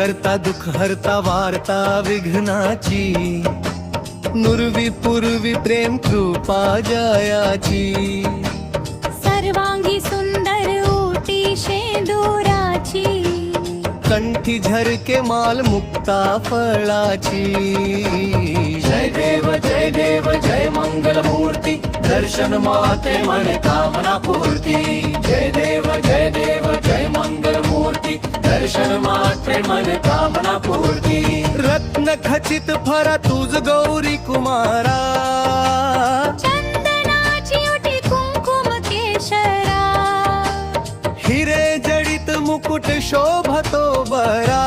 करता दुःख हरता वार्ता विघ्नाची, नुरवी पूर्वी प्रेम कृपा जयाची। सर्वांगी सुंदर ओटी शेंदुराची, कंठी झरके माल मुक्ता फळाची। जय देव जय मंगल मूर्ती, दर्शन माते मन कामना पूर्ती। जय देव जय मंगल मूर्ती, दर्शन माते मन कामना पूर्ती। रत्न खचित फरा तुझ गौरी कुमारा, चंदनाची ओटी कुंकुम केशरा, हिरे जडित मुकुट शोभतो बरा।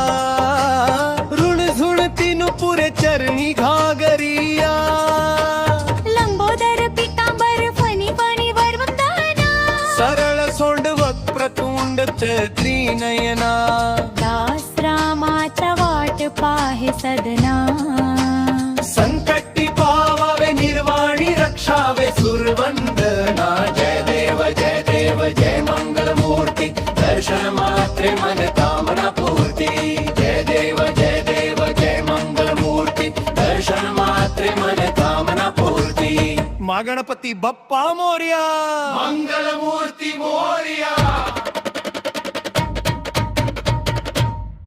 ऋण झुणती नुपुरे चरणी घागरिया, लंबोदर पीतांबर फणी फणी वरवंदना। सरळ सोंड वक्रतुंड त्रिनयना, दास रामाचा वाट पाहे सदना। संकटी पावावे निर्वाणी रक्षावे सुरवंदना। जय देव जय मंगल मूर्ती, दर्शन मात्रे मन कामना पूर्ती। जय देव जय मंगल मूर्ती, दर्शन मात्रे मन कामना पूर्ती। मा गणपती बाप्पा मोरया, मंगल मूर्ती मोरया।